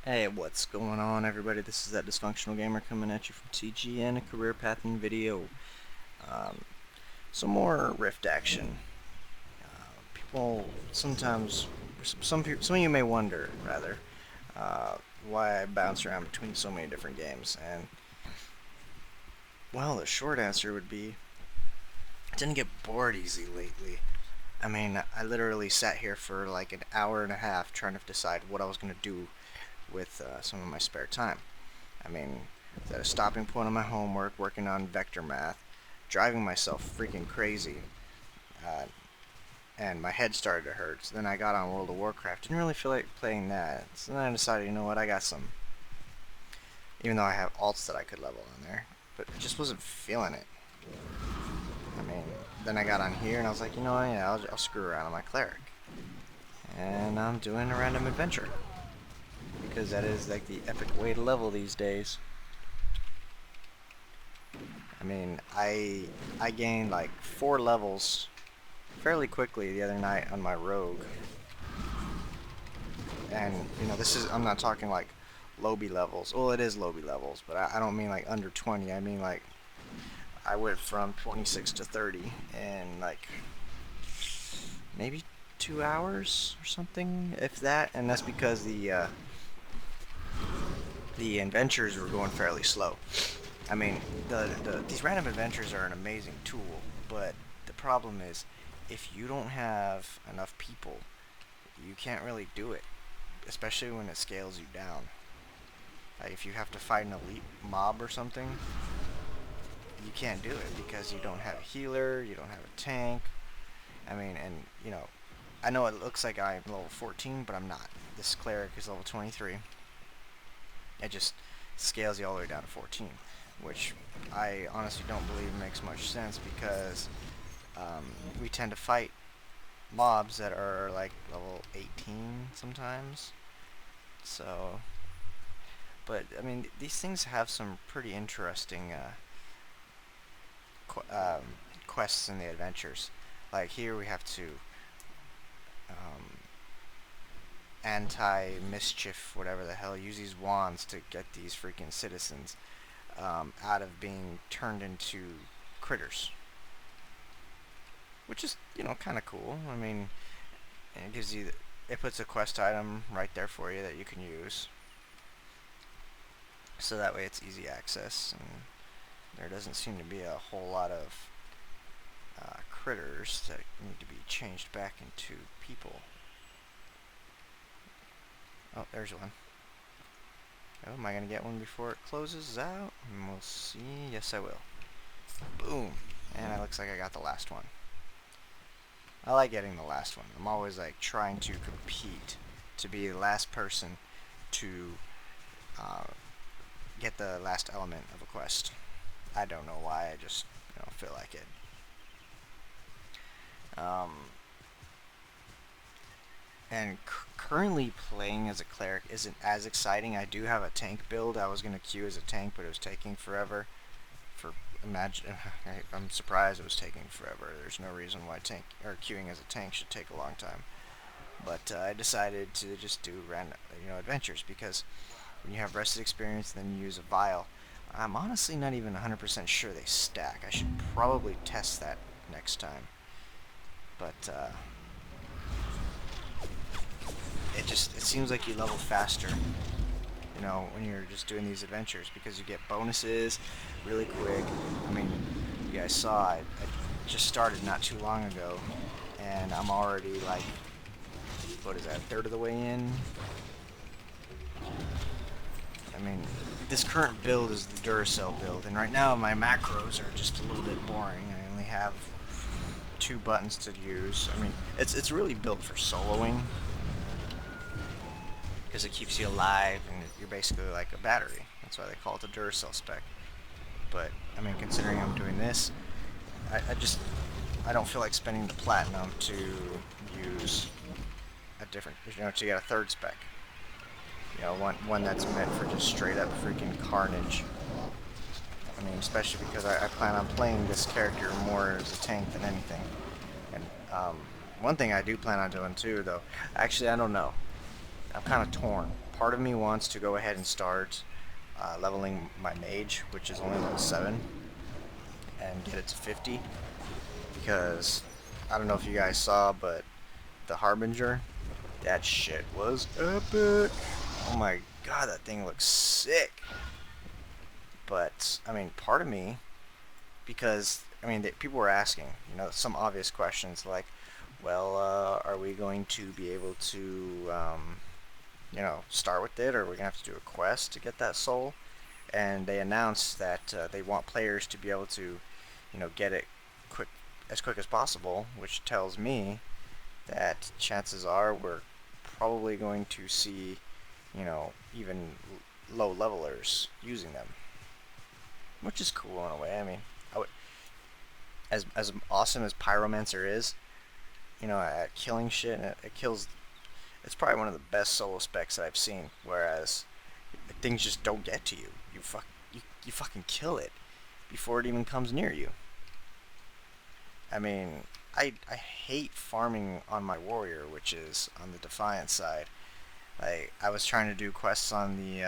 Hey, what's going on, everybody? This is that Dysfunctional Gamer coming at you from TGN, a career pathing video. Um, some more Rift action. People sometimes, some of you may wonder, rather, uh, why I bounce around between so many different games. And, well, the short answer would be I didn't get bored easy lately. I mean, I literally sat here for like an hour and a half trying to decide what I was going to do with some of my spare time. I mean, at a stopping point on my homework, working on vector math, driving myself freaking crazy, uh, and my head started to hurt. So then I got on World of Warcraft. Didn't really feel like playing that. So then I decided, you know what, I got some. Even though I have alts that I could level on there, but just wasn't feeling it. I mean, then I got on here and I was like, you know what, yeah, I'll screw around on my cleric, and I'm doing a random adventure because that is like the epic way to level these days. I mean, I gained like 4 levels fairly quickly the other night on my rogue. And, you know, I'm not talking like lobby levels. Well, it is lobby levels, but I don't mean like under 20. I mean like I went from 26 to 30 in like maybe 2 hours or something, if that. And that's because the adventures were going fairly slow. I mean, these random adventures are an amazing tool, but the problem is, if you don't have enough people, you can't really do it, especially when it scales you down. Like if you have to fight an elite mob or something, you can't do it because you don't have a healer, you don't have a tank. I mean, and you know, I know it looks like I'm level 14, but I'm not. This cleric is level 23. It just scales you all the way down to 14, which I honestly don't believe makes much sense because we tend to fight mobs that are like level 18 sometimes. So, but I mean, these things have some pretty interesting qu quests in the adventures. Like here we have to um, anti-mischief, whatever the hell, use these wands to get these freaking citizens out of being turned into critters, which is, you know, kind of cool. I mean, it gives you, it puts a quest item right there for you that you can use, so that way it's easy access, and there doesn't seem to be a whole lot of critters that need to be changed back into people. Oh, there's one. Oh, am I going to get one before it closes out? And we'll see. Yes, I will. Boom. And it looks like I got the last one. I like getting the last one. I'm always like trying to compete to be the last person to get the last element of a quest. I don't know why. I just, you know, feel like it. And currently playing as a cleric isn't as exciting. I do have a tank build. I was going to queue as a tank, but it was taking forever. I'm surprised it was taking forever. There's no reason why queuing as a tank should take a long time. But I decided to just do random, adventures, because when you have rested experience and then you use a vial, I'm honestly not even 100% sure they stack. I should probably test that next time. But it seems like you level faster, you know, when you're just doing these adventures, because you get bonuses really quick. I mean, you guys saw I just started not too long ago, and I'm already like, what is that, a third of the way in? I mean, this current build is the Duracell build, and right now my macros are just a little bit boring. I only have 2 buttons to use. I mean, it's really built for soloing, because it keeps you alive, and you're basically like a battery. That's why they call it the Duracell spec. But I mean, considering I'm doing this, I don't feel like spending the platinum to use a different, to get a third spec. You know, one that's meant for just straight up freaking carnage. I mean, especially because I plan on playing this character more as a tank than anything. And one thing I do plan on doing too, though, actually I don't know. I'm kind of torn. part of me wants to go ahead and start leveling my mage, which is only level 7, and get it to 50, because I don't know if you guys saw, but the Harbinger, that shit was epic. Oh my god, that thing looks sick. But I mean, part of me, because I mean, people were asking, you know, some obvious questions like, well, are we going to be able to, you know, start with it, or are we gonna have to do a quest to get that soul? And they announced that they want players to be able to, you know, get it as quick as possible, which tells me that chances are we're probably going to see, you know, even low levelers using them, which is cool in a way. I mean, as awesome as Pyromancer is, you know, at killing shit, and it kills. It's probably one of the best solo specs that I've seen. Whereas things just don't get to you. You fucking kill it before it even comes near you. I mean, I hate farming on my warrior, which is on the Defiant side. Like, I was trying to do quests on the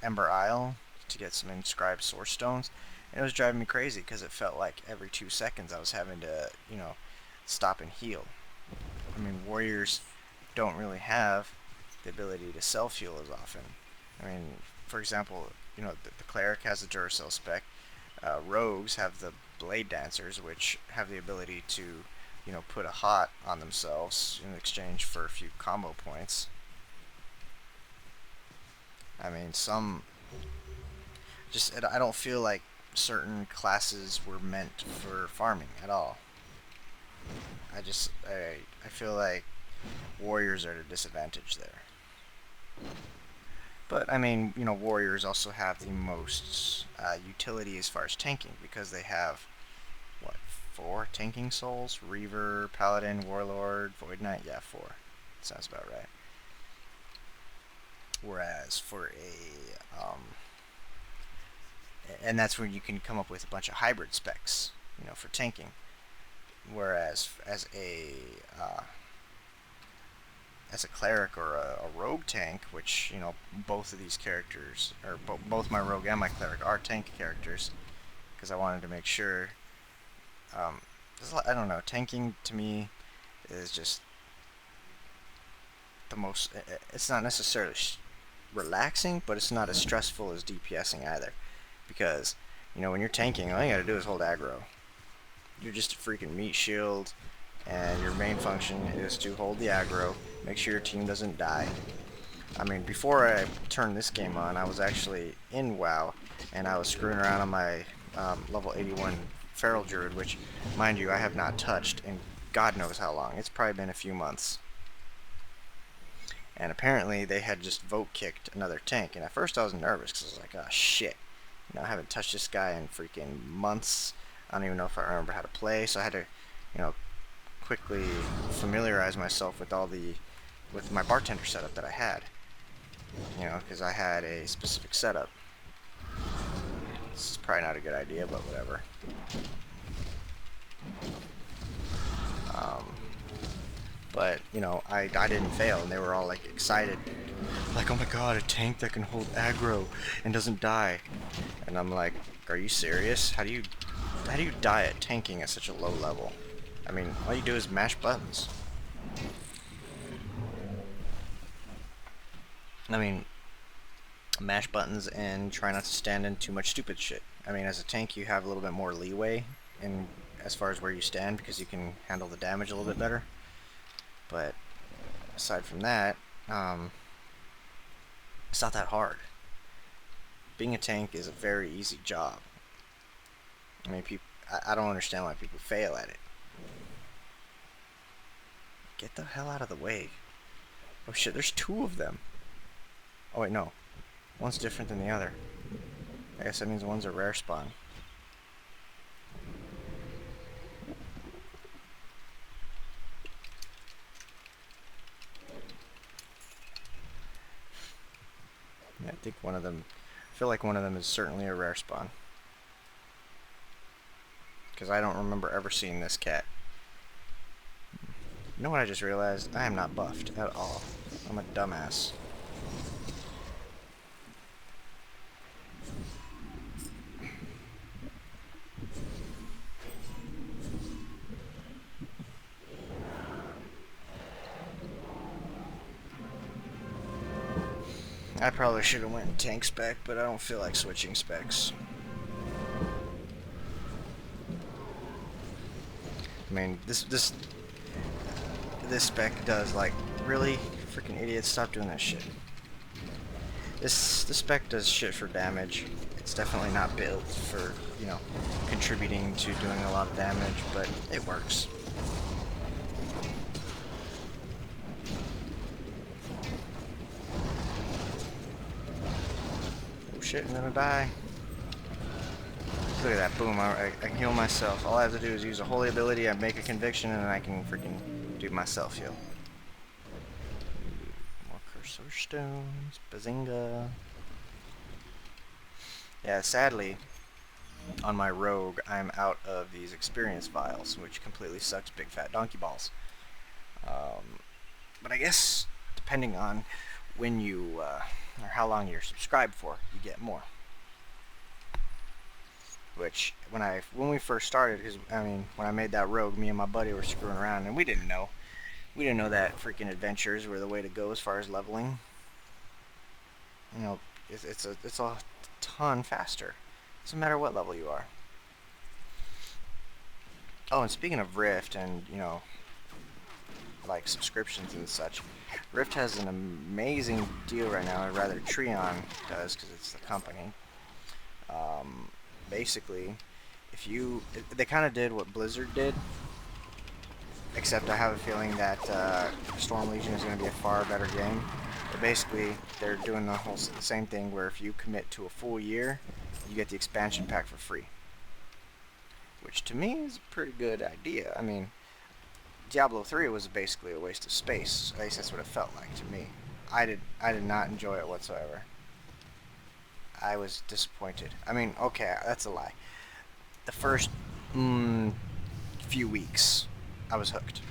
Ember Isle to get some inscribed source stones, and it was driving me crazy because it felt like every 2 seconds I was having to, you know, stop and heal. I mean, warriors don't really have the ability to self-heal as often. I mean, for example, you know, the cleric has the Duracell spec. Rogues have the blade dancers, which have the ability to, you know, put a hot on themselves in exchange for a few combo points. I mean, I don't feel like certain classes were meant for farming at all. I feel like warriors are at a disadvantage there. But I mean, you know, warriors also have the most utility as far as tanking, because they have what, 4 tanking souls: Reaver, Paladin, Warlord, Void Knight. Yeah, 4. Sounds about right. Whereas for and that's where you can come up with a bunch of hybrid specs, you know, for tanking. Whereas as a cleric or a rogue tank, which, you know, both of these characters, or both my rogue and my cleric are tank characters, because I wanted to make sure. I don't know. Tanking to me is just the most. It's not necessarily relaxing, but it's not as stressful as DPSing either, because, you know, when you're tanking, all you gotta do is hold aggro. You're just a freaking meat shield, and your main function is to hold the aggro, make sure your team doesn't die. I mean, before I turned this game on, I was actually in WoW, and I was screwing around on my level 81 Feral Druid, which, mind you, I have not touched in God knows how long. It's probably been a few months. And apparently they had just vote kicked another tank, and at first I was nervous because I was like, oh shit, you know, I haven't touched this guy in freaking months. I don't even know if I remember how to play, so I had to, you know, quickly familiarize myself with with my bartender setup that I had, you know, because I had a specific setup. This is probably not a good idea, but whatever. But, you know, I didn't fail, and they were all like excited, like, oh my god, a tank that can hold aggro and doesn't die. And I'm like, are you serious? How do you die at tanking at such a low level? I mean, all you do is mash buttons. I mean, mash buttons and try not to stand in too much stupid shit. I mean, as a tank, you have a little bit more leeway in as far as where you stand, because you can handle the damage a little bit better. But aside from that, it's not that hard. Being a tank is a very easy job. I mean, I don't understand why people fail at it. Get the hell out of the way. Oh shit, there's 2 of them. Oh wait, no. One's different than the other. I guess that means one's a rare spawn. Yeah, I think one of them, I feel like one of them is certainly a rare spawn, because I don't remember ever seeing this cat. You know what I just realized? I am not buffed at all. I'm a dumbass. I probably should have went tank spec, but I don't feel like switching specs. I mean, this spec does, like, really? Freaking idiots, stop doing that shit. This spec does shit for damage. It's definitely not built for, you know, contributing to doing a lot of damage, but it works. Oh shit, I'm gonna die. Look at that, boom, I can heal myself. All I have to do is use a holy ability, I make a conviction, and then I can freaking do myself heal. More cursor stones, bazinga. Yeah, sadly, on my rogue, I'm out of these experience vials, which completely sucks big fat donkey balls. But I guess, depending on when you, or how long you're subscribed for, you get more. Which, when we first started, because, I mean, when I made that rogue, me and my buddy were screwing around, and we didn't know. We didn't know that freaking adventures were the way to go as far as leveling. You know, it's a ton faster. Doesn't matter what level you are. Oh, and speaking of Rift and, you know, like subscriptions and such, Rift has an amazing deal right now, or rather Treon does, because it's the company. Basically, they kind of did what Blizzard did, except I have a feeling that Storm Legion is going to be a far better game. But basically, they're doing the same thing where if you commit to a full year, you get the expansion pack for free. Which to me is a pretty good idea. I mean, Diablo 3 was basically a waste of space. At least that's what it felt like to me. I did not enjoy it whatsoever. I was disappointed. I mean, okay, that's a lie. The first few weeks, I was hooked.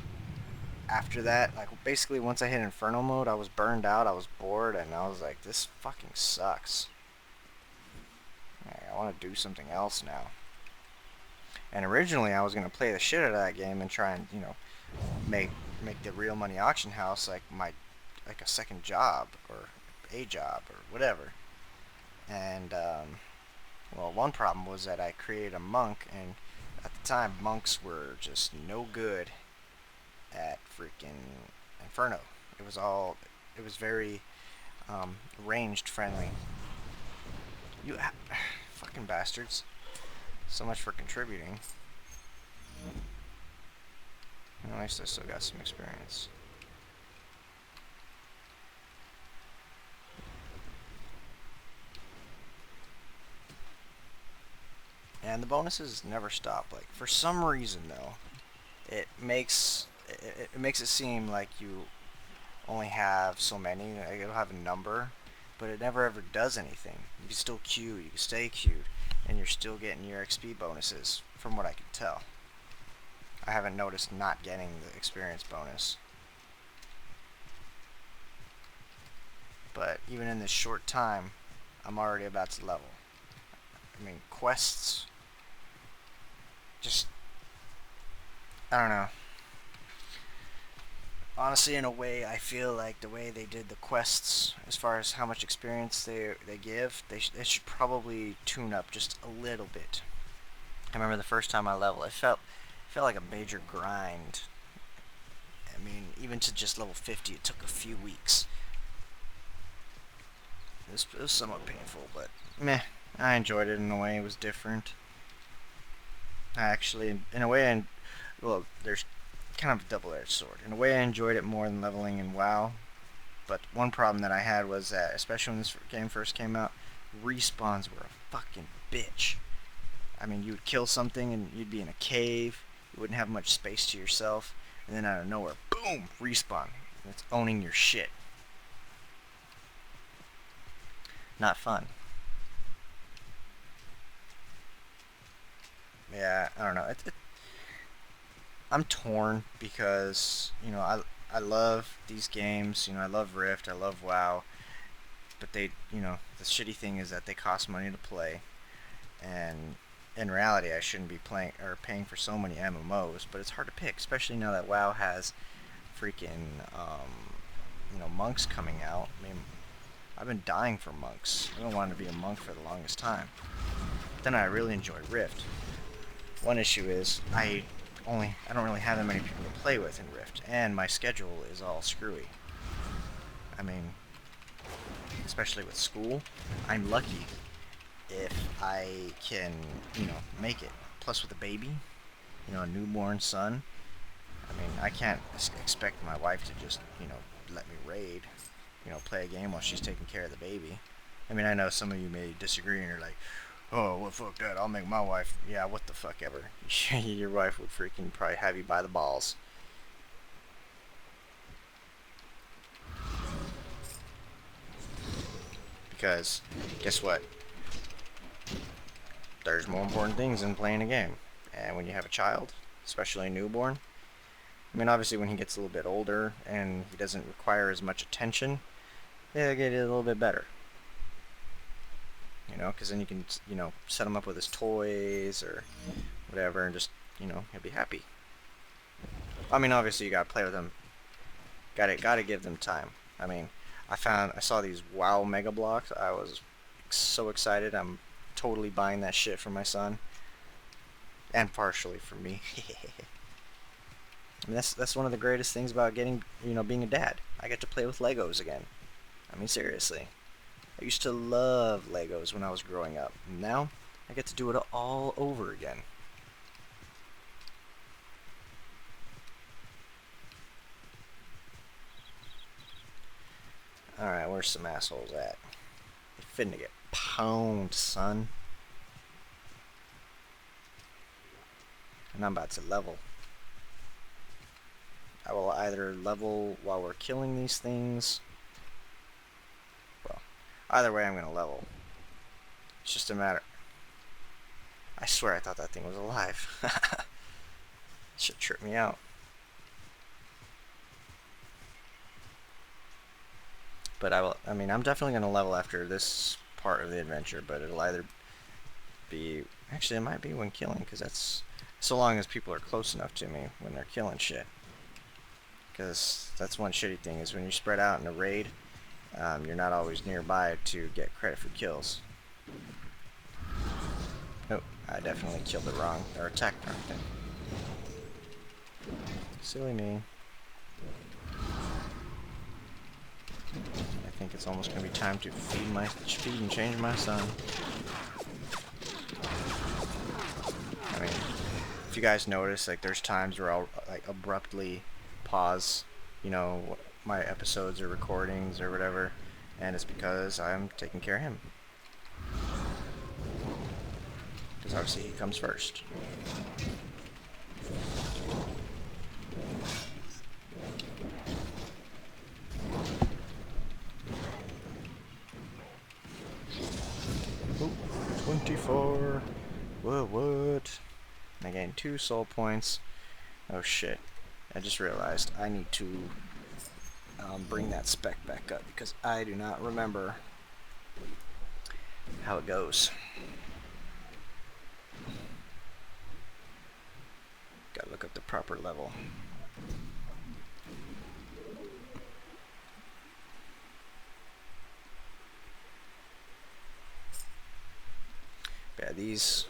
After that, like, basically once I hit Inferno mode, I was burned out, I was bored, and I was like, this fucking sucks. I want to do something else now. And originally I was going to play the shit out of that game and try and, you know, make the real money auction house like a second job or a job or whatever. And well, one problem was that I created a monk, and at the time monks were just no good at freaking Inferno. It was very ranged friendly. You fucking bastards. So much for contributing. At least I still got some experience. And the bonuses never stop. Like, for some reason though, it makes it seem like you only have so many. Like, it'll have a number, but it never ever does anything. You can still queue, you can stay queued, and you're still getting your XP bonuses, from what I can tell. I haven't noticed not getting the experience bonus. But even in this short time, I'm already about to level. I mean, quests, just, I don't know. Honestly, in a way, I feel like the way they did the quests, as far as how much experience they give, they should probably tune up just a little bit. I remember the first time I leveled, it felt like a major grind. I mean, even to just level 50, it took a few weeks. It was somewhat painful, but meh. I enjoyed it in a way. It was different. I actually, in a way, well, there's kind of a double-edged sword. In a way, I enjoyed it more than leveling in WoW. But one problem that I had was that, especially when this game first came out, respawns were a fucking bitch. I mean, you would kill something and you'd be in a cave. You wouldn't have much space to yourself. And then out of nowhere, boom, respawn. It's owning your shit. Not fun. Yeah, I don't know. I'm torn because, you know, I I love these games. You know, I love Rift. I love WoW. But they, you know, the shitty thing is that they cost money to play. And in reality, I shouldn't be playing or paying for so many MMOs. But it's hard to pick, especially now that WoW has freaking, you know, monks coming out. I mean, I've been dying for monks. I've been wanting to be a monk for the longest time. But then I really enjoy Rift. One issue is I don't really have that many people to play with in Rift, and my schedule is all screwy. I mean, especially with school, I'm lucky if I can, you know, make it. Plus with a baby, you know, a newborn son. I mean, I can't expect my wife to just, you know, let me raid, you know, play a game while she's taking care of the baby. I mean, I know some of you may disagree and are like, oh, well, fuck that, I'll make my wife. Yeah, what the fuck ever. Your wife would freaking probably have you by the balls. Because, guess what? There's more important things than playing a game. And when you have a child, especially a newborn, I mean, obviously when he gets a little bit older and he doesn't require as much attention, it'll get a little bit better. You know, because then you can, you know, set him up with his toys or whatever and just, you know, he'll be happy. I mean, obviously you gotta play with them. Gotta give them time. I mean, I saw these WoW Mega Blocks. I was so excited. I'm totally buying that shit for my son. And partially for me. I mean, that's one of the greatest things about getting, you know, being a dad. I get to play with Legos again. I mean, seriously. I used to love Legos when I was growing up. Now, I get to do it all over again. Alright, where's some assholes at? You're finna get pwned, son. And I'm about to level. I will either level while we're killing these things. Well, either way I'm gonna level. It's just a matter. I swear I thought that thing was alive. Should trip me out. But I mean, I'm definitely gonna level after this part of the adventure, but it'll either be, actually it might be when killing, because that's, so long as people are close enough to me when they're killing shit. Because that's one shitty thing, is when you spread out in a raid, you're not always nearby to get credit for kills. Oh, I definitely killed the wrong, or attacked the wrong thing. Silly me. I think it's almost going to be time to feed and change my son. I mean, if you guys notice, like, there's times where I'll, like, abruptly pause, you know, my episodes or recordings or whatever, and it's because I'm taking care of him. Because obviously he comes first. Oh, 24. What? I gained 2 soul points. Oh shit. I just realized I need to bring that spec back up because I do not remember how it goes. Gotta look up the proper level. Yeah, these...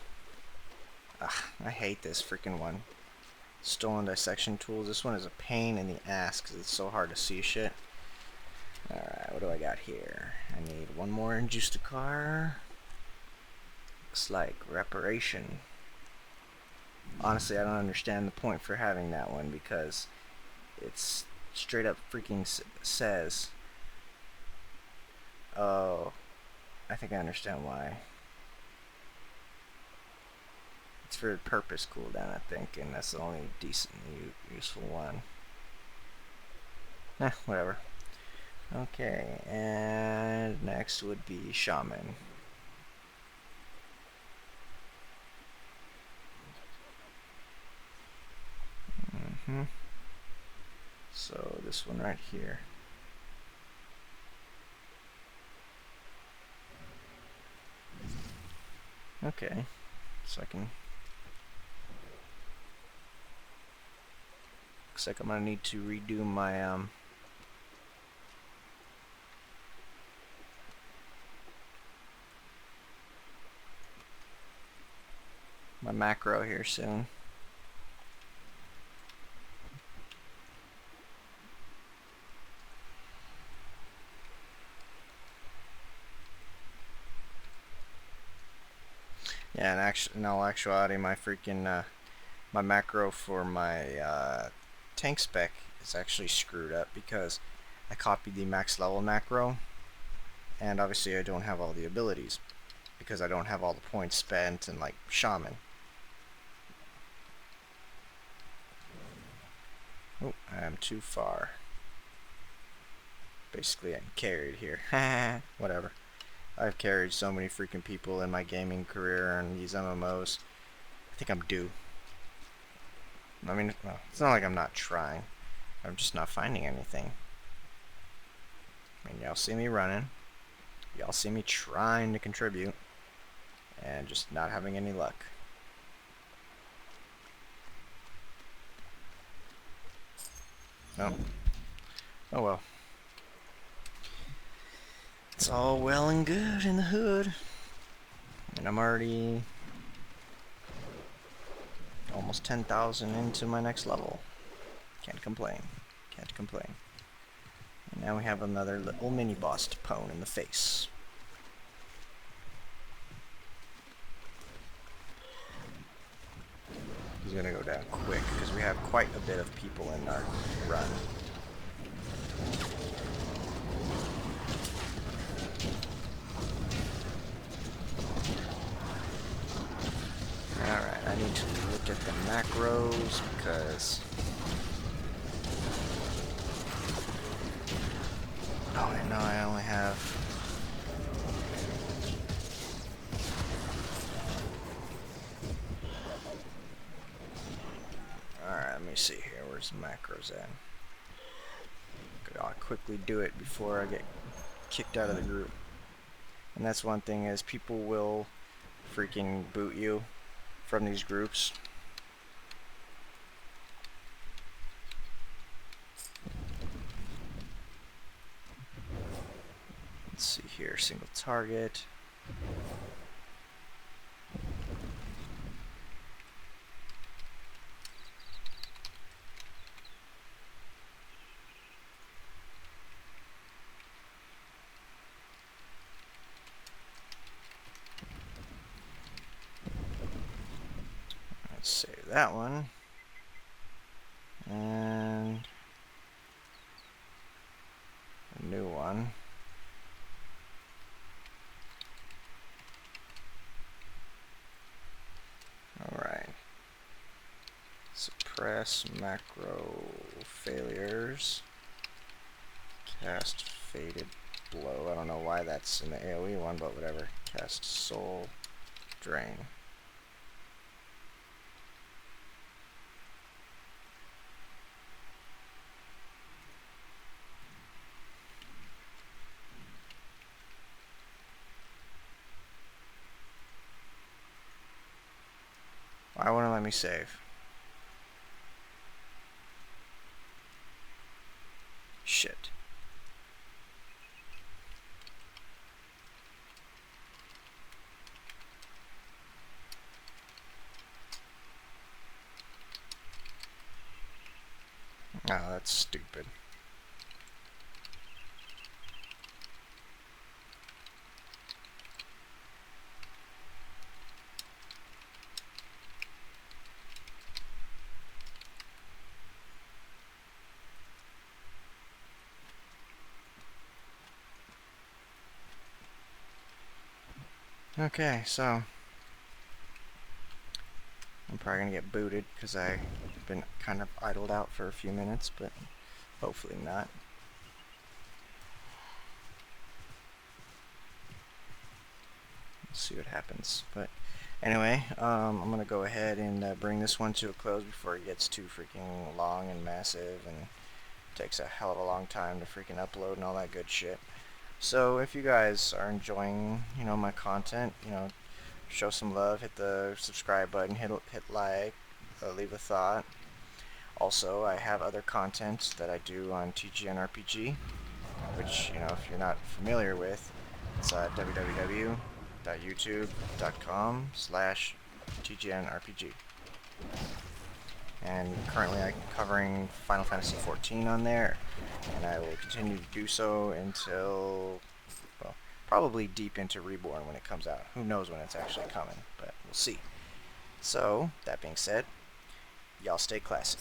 I hate this freaking one. Stolen dissection tools. This one is a pain in the ass because it's so hard to see shit. Alright, what do I got here? I need one more Justicar. Looks like reparation. Honestly, I don't understand the point for having that one because it's straight up freaking says... Oh, I think I understand why. It's for purpose cooldown, I think, and that's the only decently useful one. Whatever. Okay, and next would be Shaman. So this one right here. Okay, so I can. Looks like I'm gonna need to redo my my macro here soon. Yeah, and in all actuality, my freaking my macro for my tank spec is actually screwed up because I copied the max level macro, and obviously I don't have all the abilities because I don't have all the points spent in like shaman. Oh, I am too far. Basically, I'm carried here. Whatever. I've carried so many freaking people in my gaming career and these MMOs. I think I'm due. I mean, well, it's not like I'm not trying. I'm just not finding anything. I mean, y'all see me running. Y'all see me trying to contribute. And just not having any luck. No. Oh well. It's all well and good in the hood. And I'm already almost 10,000 into my next level. Can't complain. Can't complain. And now we have another little mini boss to pwn in the face. He's gonna go down quick because we have quite a bit of people in our run. Alright, I need to look at the macros because... Oh, I know I only have... Alright, let me see here. Where's the macros at? I'll quickly do it before I get kicked out of the group. And that's one thing is people will freaking boot you from these groups. Let's see here, single target. Let's save that one. And a new one. Alright. Suppress macro failures. Cast Faded Blow. I don't know why that's in the AoE one, but whatever. Cast Soul Drain. Why won't it let me save? Shit. Oh, that's stupid. Okay, so I'm probably gonna get booted because I've been kind of idled out for a few minutes, but hopefully not. Let's see what happens. But anyway, I'm gonna go ahead and bring this one to a close before it gets too freaking long and massive and Takes a hell of a long time to freaking upload and all that good shit. So if you guys are enjoying, my content, show some love, hit the subscribe button, hit like, leave a thought. Also, I have other content that I do on TGNRPG, which, if you're not familiar with, it's www.youtube.com/TGNRPG. And currently I'm covering Final Fantasy XIV on there, and I will continue to do so until, well, probably deep into Reborn when it comes out. Who knows when it's actually coming, but we'll see. So, that being said, y'all stay classy.